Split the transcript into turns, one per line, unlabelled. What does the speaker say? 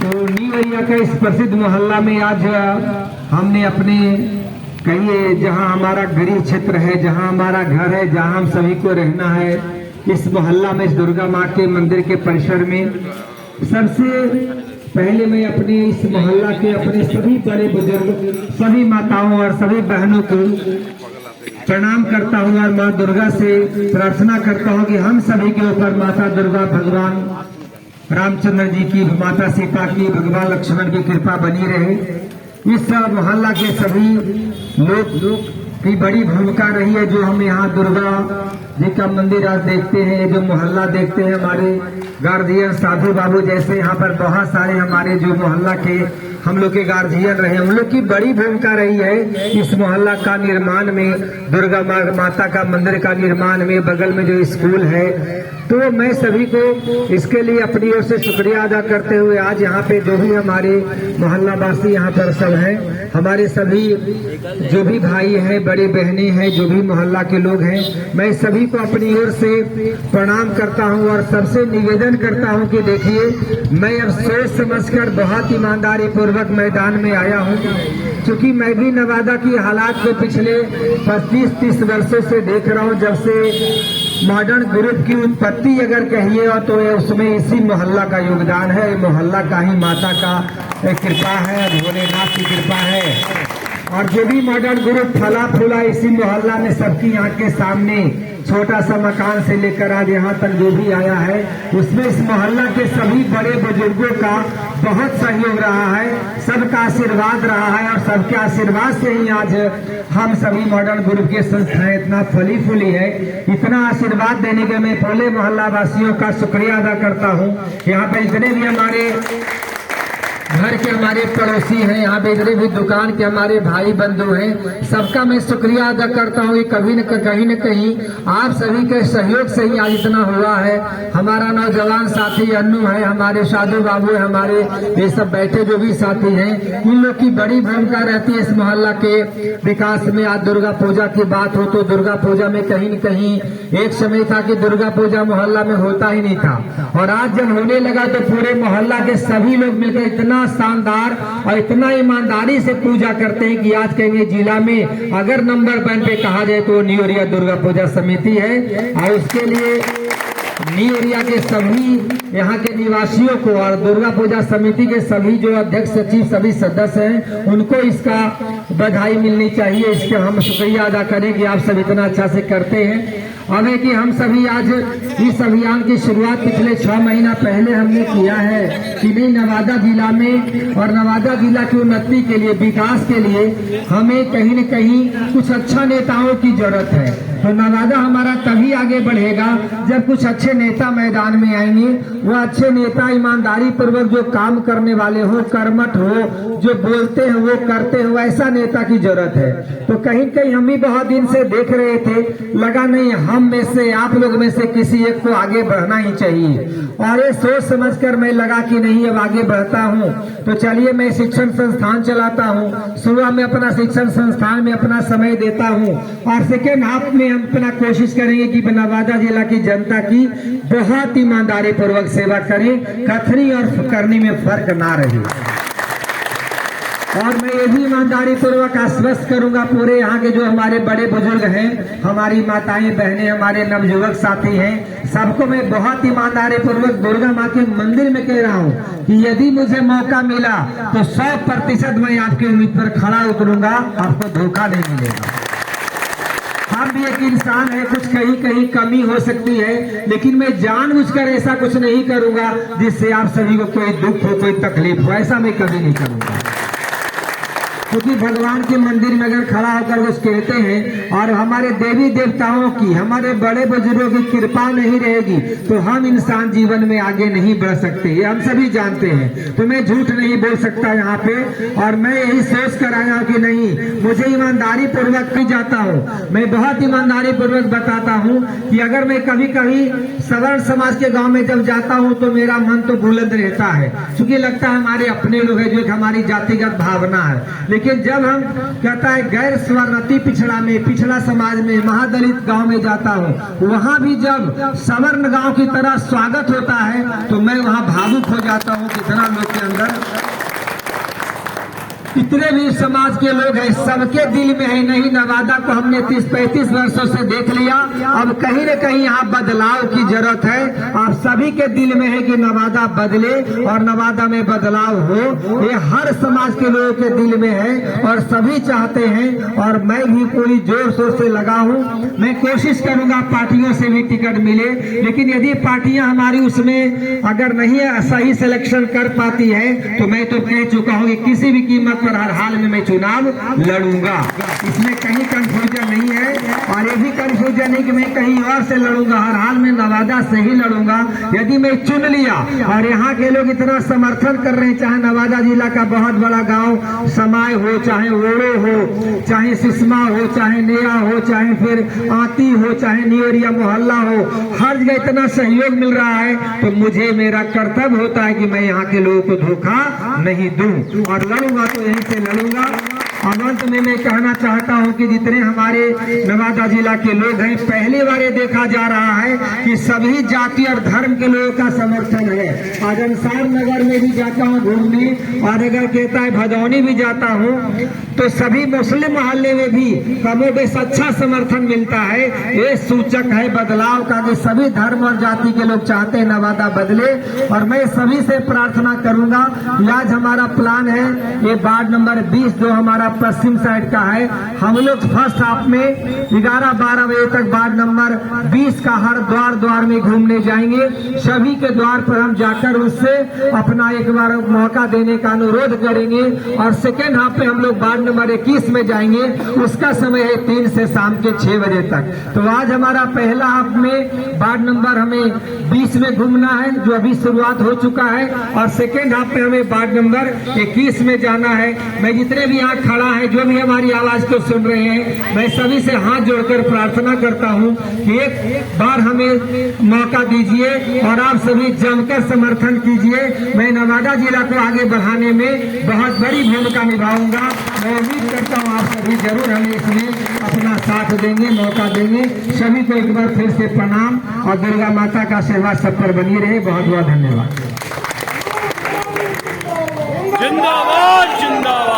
तो new area का इस प्रसिद्ध मोहल्ला में आज हमने अपने कहिए जहां हमारा गरीब क्षेत्र है, जहां हमारा घर है, जहां हम सभी को रहना है, इस मोहल्ला में इस दुर्गा माँ के मंदिर के परिसर में सबसे पहले मैं अपने इस मोहल्ला के अपने सभी बड़े बुजुर्ग, सभी माताओं और सभी बहनों को प्रणाम करता हूँ और माँ दुर्गा से प्रार्थना करता हूँ कि हम सभी के ऊपर माता दुर्गा, भगवान रामचंद्र जी की, माता सीता की, भगवान लक्ष्मण की कृपा बनी रहे। इस मोहल्ला के सभी लोग की बड़ी भूमिका रही है। जो हम यहाँ दुर्गा जी का मंदिर आज देखते हैं, जो मोहल्ला देखते हैं, हमारे गार्जियन साधु बाबू जैसे यहाँ पर बहुत सारे हमारे जो मोहल्ला के हम लोग के गार्जियन रहे, हम लोग की बड़ी भूमिका रही है इस मोहल्ला का निर्माण में, दुर्गा माता का मंदिर का निर्माण में, बगल में जो स्कूल है। तो मैं सभी को इसके लिए अपनी ओर से शुक्रिया अदा करते हुए आज यहाँ पे जो भी हमारे मोहल्ला वासी यहाँ पर सब हैं, हमारे सभी जो भी भाई हैं, बड़े बहनें हैं, जो भी मोहल्ला के लोग हैं, मैं सभी को अपनी ओर से प्रणाम करता हूँ और सबसे निवेदन करता हूँ कि देखिए मैं अब सोच समझकर बहुत ईमानदारी पूर्वक मैदान में आया हूँ, क्योंकि मैं भी नवादा की हालात को पिछले 25-30 वर्षों से देख रहा हूँ। जब से मॉडर्न ग्रुप की उत्पत्ति अगर कहिए और तो उसमें इसी मोहल्ला का योगदान है, मोहल्ला का ही माता का कृपा है, भोलेनाथ की कृपा है। और जो भी मॉडर्न ग्रुप फला फूला इसी मोहल्ला में सबकी आंख के सामने, छोटा सा मकान से लेकर आज यहाँ तक जो भी आया है, उसमें इस मोहल्ला के सभी बड़े बुजुर्गों का बहुत सहयोग रहा है, सबका आशीर्वाद रहा है और सबके आशीर्वाद से ही आज हम सभी मॉडर्न ग्रुप के संस्थाएं इतना फली फूली है। इतना आशीर्वाद देने के मैं पूरे मोहल्ला वासियों का शुक्रिया अदा करता हूँ। यहाँ पे जितने भी हमारे घर के हमारे पड़ोसी हैं, यहाँ पे इधर भी दुकान के हमारे भाई बंधु हैं, सबका मैं शुक्रिया अदा करता हूँ। कहीं न कहीं आप सभी के सहयोग से ही आज इतना हुआ है। हमारा नौजवान साथी अन्नू है, हमारे साधु बाबू है, हमारे ये सब बैठे जो भी साथी हैं, इन लोग की बड़ी भूमिका रहती है इस मोहल्ला के विकास में। आज दुर्गा पूजा की बात हो तो दुर्गा पूजा में कहीं न कहीं एक समय था कि दुर्गा पूजा मोहल्ला में होता ही नहीं था, और आज जब होने लगा तो पूरे मोहल्ला के सभी लोग मिलकर इतना शानदार और इतना ईमानदारी से पूजा करते हैं कि आज कहेंगे जिला में अगर नंबर 1 पे कहा जाए तो न्यू एरिया दुर्गा पूजा समिति है। और उसके लिए न्यू एरिया के सभी यहाँ के निवासियों को और दुर्गा पूजा समिति के सभी जो अध्यक्ष सचिव सभी सदस्य हैं, उनको इसका बधाई मिलनी चाहिए। इसके हम शुक्रिया अदा करें कि आप सब इतना अच्छा से करते हैं। और है कि हम सभी आज इस अभियान की शुरुआत पिछले 6 महीना पहले हमने किया है कि नहीं, नवादा जिला में और नवादा जिला की उन्नति के लिए, विकास के लिए हमें कहीं न कहीं कुछ अच्छा नेताओं की जरूरत है। तो नवादा हमारा तभी आगे बढ़ेगा जब कुछ अच्छे नेता मैदान में आएंगे। वो अच्छे नेता ईमानदारी पूर्वक जो काम करने वाले हो, कर्मठ हो, जो बोलते हैं वो करते हो, ऐसा नेता की जरूरत है। तो कहीं कहीं हम भी बहुत दिन से देख रहे थे, लगा नहीं हम में से, आप लोग में से किसी एक को आगे बढ़ना ही चाहिए। और ये सोच समझकर मैं लगा कि नहीं अब आगे बढ़ता हूँ, तो चलिए मैं शिक्षण संस्थान चलाता हूँ, सुबह में अपना शिक्षण संस्थान में अपना समय देता हूँ, और सेकेंड हाफ में हम अपना कोशिश करेंगे कि नवादा जिला की जनता की बहुत ईमानदारी पूर्वक सेवा करें, कथनी और करनी में फर्क ना रहे। और मैं ये भी ईमानदारी पूर्वक आश्वस्त करूंगा पूरे यहाँ के जो हमारे बड़े बुजुर्ग हैं, हमारी माताएं बहनें, हमारे नवयुवक साथी हैं, सबको मैं बहुत ईमानदारी पूर्वक दुर्गा माँ के मंदिर में कह रहा हूँ कि यदि मुझे मौका मिला तो 100% मैं आपकी उम्मीद पर खड़ा उतरूंगा, आपको धोखा नहीं मिलेगा। हम भी एक इंसान है, कुछ कहीं कहीं कमी हो सकती है, लेकिन मैं जानबूझकर ऐसा कुछ नहीं करूंगा जिससे आप सभी को कोई दुख हो, कोई तकलीफ हो, ऐसा मैं कभी नहीं करूंगा। क्योंकि भगवान के मंदिर में अगर खड़ा होकर वो कहते हैं और हमारे देवी देवताओं की, हमारे बड़े बुजुर्गों की कृपा नहीं रहेगी तो हम इंसान जीवन में आगे नहीं बढ़ सकते, ये हम सभी जानते हैं। तो मैं झूठ नहीं बोल सकता यहाँ पे, और मैं यही सोच कर आया हूँ कि नहीं, मुझे ईमानदारी पूर्वक भी जाता हूँ, मैं बहुत ईमानदारी पूर्वक बताता हूँ कि अगर मैं कभी कभी सवर्ण समाज के गाँव में जब जाता हूँ तो मेरा मन तो बुलंद रहता है, क्योंकि लगता है हमारे अपने लोग हैं, जो हमारी जातिगत भावना है। लेकिन जब हम कहता है गैर स्वर्णति पिछड़ा समाज में महादलित गांव में जाता हूँ, वहाँ भी जब सवर्ण गांव की तरह स्वागत होता है तो मैं वहाँ भावुक हो जाता हूँ। कितना लोग के अंदर इतने भी समाज के लोग हैं, सबके दिल में है नहीं। नवादा को हमने 30-35 वर्षों से देख लिया, अब कहीं न कहीं यहाँ बदलाव की जरूरत है और सभी के दिल में है कि नवादा बदले और नवादा में बदलाव हो। ये हर समाज के लोगों के दिल में है और सभी चाहते हैं और मैं भी पूरी जोर शोर से लगा हूँ। मैं कोशिश करूंगा पार्टियों से भी टिकट मिले, लेकिन यदि पार्टियां हमारी उसमें अगर नहीं सही सिलेक्शन कर पाती है तो मैं तो कह चुका हूँ कि किसी भी कीमत पर हर हाल में मैं चुनाव लड़ूंगा। इसमें कहीं कंफ्यूजन नहीं है और ये भी कंफ्यूजन नहीं कि मैं कहीं और से लड़ूंगा, हर हाल में नवादा से ही लड़ूंगा। यदि मैं चुन लिया और यहाँ के लोग इतना समर्थन कर रहे हैं, चाहे नवादा जिला का बहुत बड़ा गांव समाय हो, चाहे ओड़ो हो, चाहे सिसमा हो, चाहे नया हो, चाहे फिर आती हो, चाहे नियोरिया मोहल्ला हो, हर जगह इतना सहयोग मिल रहा है तो मुझे मेरा कर्तव्य होता है कि मैं यहाँ के लोगों को धोखा नहीं दूं और लड़ूंगा तो यहीं से लड़ूंगा। और अंत में मैं कहना चाहता हूं कि जितने हमारे नवादा जिला के लोग हैं, पहली बार ये देखा जा रहा है कि सभी जाति और धर्म के लोगों का समर्थन है। आज अंसार नगर में भी जाता हूं घूमने और अगर कहता है भदौनी भी जाता हूं तो सभी मुस्लिम मोहल्ले में भी कमोबेश अच्छा समर्थन मिलता है। ये सूचक है बदलाव का कि सभी धर्म और जाति के लोग चाहते हैं नवादा बदले। और मैं सभी से प्रार्थना करूंगा कि आज हमारा प्लान है ये वार्ड नंबर 20 जो हमारा पश्चिम साइड का है, हम लोग फर्स्ट हाफ में 11-12 बजे तक वार्ड नंबर 20 का हर द्वार में घूमने जाएंगे। सभी के द्वार पर हम जाकर उससे अपना एक बार मौका देने का अनुरोध करेंगे और सेकेंड हाफ पे हम लोग वार्ड नंबर 21 में जाएंगे। उसका समय है 3 से शाम के 6 बजे तक। तो आज हमारा पहला हाफ में वार्ड नंबर हमें 20 में घूमना है जो अभी शुरुआत हो चुका है और सेकेंड हाफ में हमें वार्ड नंबर 21 में जाना है। मैं जितने भी यहाँ खड़ा है, जो भी हमारी आवाज को सुन रहे हैं, मैं सभी से हाथ जोड़कर प्रार्थना करता हूँ कि एक बार हमें मौका दीजिए और आप सभी जमकर समर्थन कीजिए। मैं नवादा जिला को आगे बढ़ाने में बहुत बड़ी भूमिका निभाऊंगा। मैं उम्मीद करता हूँ आप सभी जरूर हमें इसमें अपना साथ देंगे, मौका देंगे। सभी को एक बार फिर से प्रणाम और दुर्गा माता का सेवा सब पर बनी रहे। बहुत बहुत धन्यवाद।
जिंदाबाद जिंदाबाद।